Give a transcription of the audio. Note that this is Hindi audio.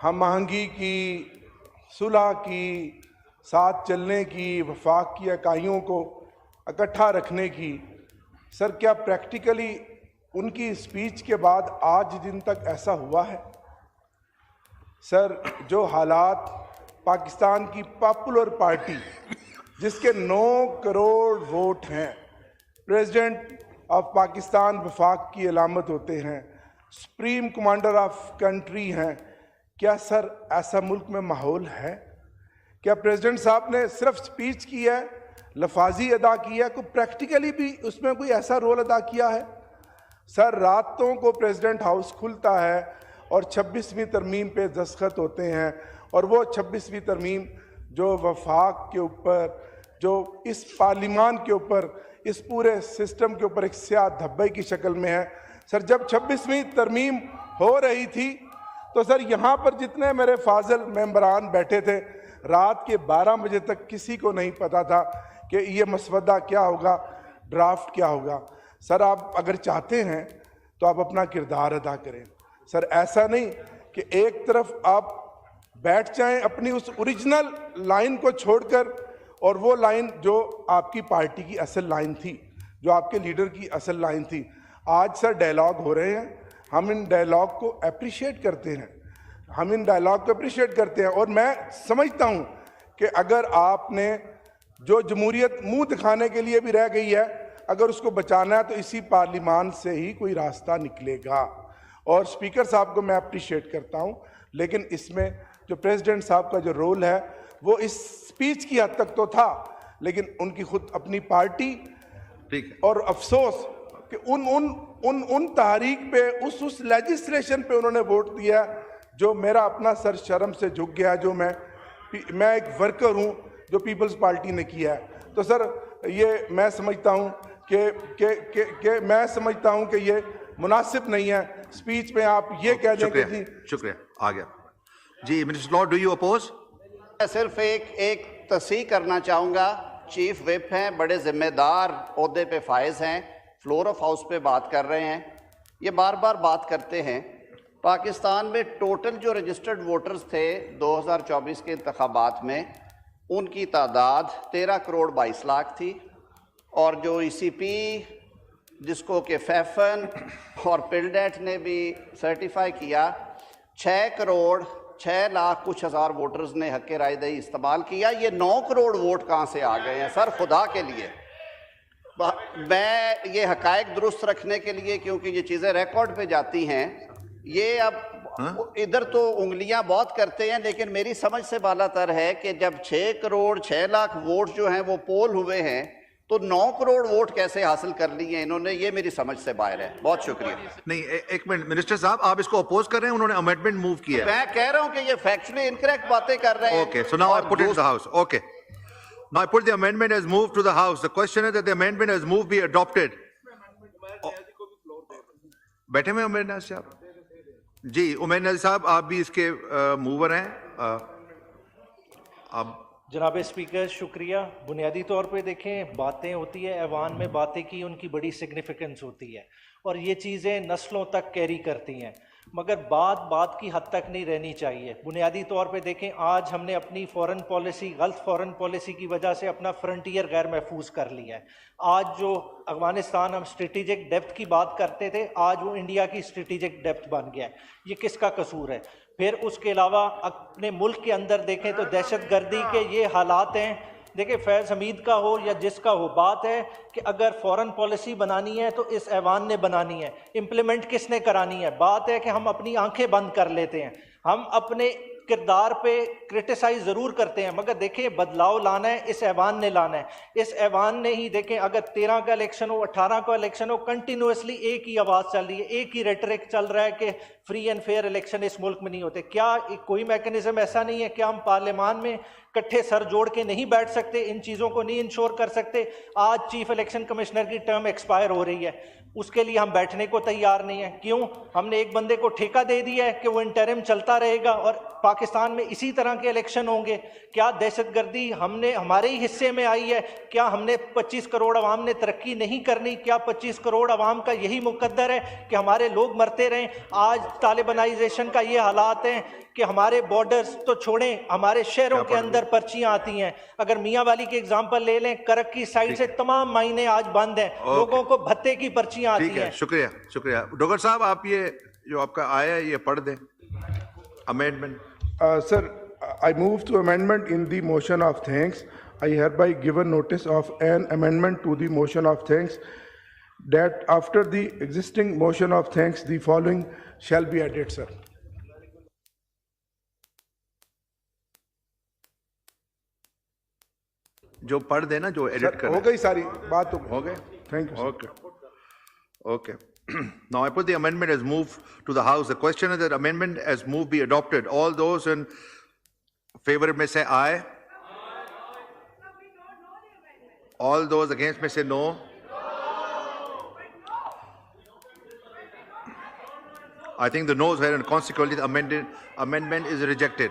हम आहंगी की, सुलह की, साथ चलने की, वफाक की इकाइयों को इकट्ठा रखने की, सर क्या प्रैक्टिकली उनकी स्पीच के बाद आज दिन तक ऐसा हुआ है? सर जो हालात पाकिस्तान की पॉपुलर पार्टी जिसके 9 करोड़ वोट हैं, प्रेसिडेंट ऑफ पाकिस्तान वफाक की अलामत होते हैं, सुप्रीम कमांडर ऑफ कंट्री हैं, क्या सर ऐसा मुल्क में माहौल है? क्या प्रेसिडेंट साहब ने सिर्फ स्पीच की है, लफाजी अदा किया है, कोई प्रैक्टिकली भी उसमें कोई ऐसा रोल अदा किया है? सर रातों को प्रेसिडेंट हाउस खुलता है और 26वीं तरमीम पे दस्तखत होते हैं, और वो 26वीं तरमीम जो वफाक के ऊपर, जो इस पार्लिमान के ऊपर, इस पूरे सिस्टम के ऊपर एक स्याह धब्बे की शक्ल में है। सर जब 26वीं तरमीम हो रही थी तो सर यहाँ पर जितने मेरे फाजिल मेंबरान बैठे थे, रात के 12 बजे तक किसी को नहीं पता था कि ये मसवदा क्या होगा, ड्राफ्ट क्या होगा। सर आप अगर चाहते हैं तो आप अपना किरदार अदा करें। सर ऐसा नहीं कि एक तरफ आप बैठ जाएं अपनी उस ओरिजिनल लाइन को छोड़कर, और वो लाइन जो आपकी पार्टी की असल लाइन थी, जो आपके लीडर की असल लाइन थी। आज सर डायलॉग हो रहे हैं, हम इन डायलॉग को अप्रिशिएट करते हैं, हम इन डायलॉग को अप्रिशिएट करते हैं। और मैं समझता हूं कि अगर आपने जो जमहूरियत मुंह दिखाने के लिए भी रह गई है, अगर उसको बचाना है तो इसी पार्लिमान से ही कोई रास्ता निकलेगा। और स्पीकर साहब को मैं अप्रिशिएट करता हूं, लेकिन इसमें जो प्रेसिडेंट साहब का जो रोल है वो इस स्पीच की हद तक तो था, लेकिन उनकी खुद अपनी पार्टी, और अफसोस कि उन तहरीक पे, उस लेजिस्लेशन पे उन्होंने वोट दिया जो मेरा अपना सर शर्म से झुक गया, जो मैं एक वर्कर हूं जो पीपल्स पार्टी ने किया है। तो सर ये मैं समझता हूं कि ये मुनासिब नहीं है स्पीच में आप ये कह दें कि जी। शुक्रिया, आ गया जी। Minister law, do you oppose? मैं सिर्फ एक तस्दीक करना चाहूँगा। चीफ विप हैं, बड़े जिम्मेदार ओहदे पे फायज हैं, फ्लोर ऑफ हाउस पे बात कर रहे हैं, ये बार बार बात करते हैं। पाकिस्तान में टोटल जो रजिस्टर्ड वोटर्स थे 2024 के इंतखाबात में, उनकी तादाद 13 करोड़ 22 लाख थी, और जो ECP जिसको कि फैफन और पिलडेट ने भी सर्टिफाई किया, 6 करोड़ 6 लाख कुछ हज़ार वोटर्स ने हक़ राय दही इस्तेमाल किया। ये 9 करोड़ वोट कहाँ से आ गए हैं सर, खुदा के लिए? मैं ये हक़ाइक़ दुरुस्त रखने के लिए, क्योंकि ये चीज़ें रिकॉर्ड पे जाती हैं, ये अब इधर तो उंगलियां बहुत करते हैं, लेकिन मेरी समझ से बालातर है कि जब 6 करोड़ 6 लाख वोट जो हैं वो पोल हुए हैं, तो 9 करोड़ वोट कैसे हासिल कर लिए इन्होंने, ये मेरी समझ से बाहर है। बहुत शुक्रिया। नहीं, एक मिनट मिनिस्टर साहब, आप इसको अपोज कर रहे हैं? उन्होंने अमेंडमेंट मूव किया है। मैं कह रहा हूं कि ये फैक्चुअली इनकरेक्ट बातें कर रहे हैं। Okay, so now I put it in the house. Okay, now I put the amendment has moved to the house. The question is that the amendment has moved be adopted. बैठे हुए उमैर नाज़ साहब जी। उमैर नाज़ साहब, आप भी इसके मूवर हैं। अब जनाब स्पीकर शुक्रिया। बुनियादी तौर पे देखें, बातें होती है ऐवान में, बातें की उनकी बड़ी सिग्निफिकेंस होती है और ये चीज़ें नस्लों तक कैरी करती हैं, मगर बात की हद तक नहीं रहनी चाहिए। बुनियादी तौर पे देखें, आज हमने अपनी फ़ॉरेन पॉलिसी, गलत फ़ॉरेन पॉलिसी की वजह से अपना फ्रंटियर गैर महफूज कर लिया है। आज जो अफ़गानिस्तान हम स्ट्रेटिजिक डेप्थ की बात करते थे, आज वो इंडिया की स्ट्रेटिजिक डेप्थ बन गया है। ये किसका कसूर है? फिर उसके अलावा अपने मुल्क के अंदर देखें तो दहशत गर्दी के ये हालात हैं। देखिए, फैज़ हमीद का हो या जिसका हो, बात है कि अगर फ़ॉरेन पॉलिसी बनानी है तो इस ऐवान ने बनानी है, इम्प्लीमेंट किसने करानी है? बात है कि हम अपनी आंखें बंद कर लेते हैं, हम अपने किरदार पे क्रिटिसाइज ज़रूर करते हैं, मगर देखें बदलाव लाना है इस ऐवान ने लाना है। इस ऐवान ने ही, देखें अगर 13 का इलेक्शन हो, 18 का इलेक्शन हो, कंटिन्यूसली एक ही आवाज़ चल रही है, एक ही रेटरिक चल रहा है कि फ्री एंड फेयर इलेक्शन इस मुल्क में नहीं होते। क्या कोई मैकेनिज्म ऐसा नहीं है कि हम पार्लियामान में इकट्ठे सर जोड़ के नहीं बैठ सकते, इन चीज़ों को नहीं इंश्योर कर सकते? आज चीफ इलेक्शन कमिश्नर की टर्म एक्सपायर हो रही है, उसके लिए हम बैठने को तैयार नहीं है। क्यों? हमने एक बंदे को ठेका दे दिया है कि वो इंटरिम चलता रहेगा और पाकिस्तान में इसी तरह के इलेक्शन होंगे? क्या दहशतगर्दी हमने हमारे ही हिस्से में आई है? क्या हमने 25 करोड़ अवाम ने तरक्की नहीं करनी? क्या 25 करोड़ अवाम का यही मुकद्दर है कि हमारे लोग मरते रहें? आज तालिबानाइजेशन का ये हालात हैं कि हमारे बॉर्डर्स तो छोड़ें, हमारे शहरों के अंदर पर्चियां आती हैं। अगर मियाँ वाली की एग्जांपल ले लें, करक की साइड से तमाम मायने आज बंद हैं, लोगों को भत्ते की पर्चियां आती ठीक है, हैं। शुक्रिया शुक्रिया। डॉक्टर साहब, आप ये जो आपका आया है ये पढ़ दें, amendment. Sir, I move to amendment in the motion of thanks. I hereby given notice of an amendment to the motion of thanks that after the existing motion of thanks, the following shall be added, sir. जो पढ़ देना, जो एडिट कर हो गई सारी बात हो गए। Thank you, sir. Okay. Okay. Now I put the amendment as moved to the House. The question is that amendment as moved be adopted. All those in favor may say aye. All those against may say no. I think the noes are, and consequently the amendment is rejected.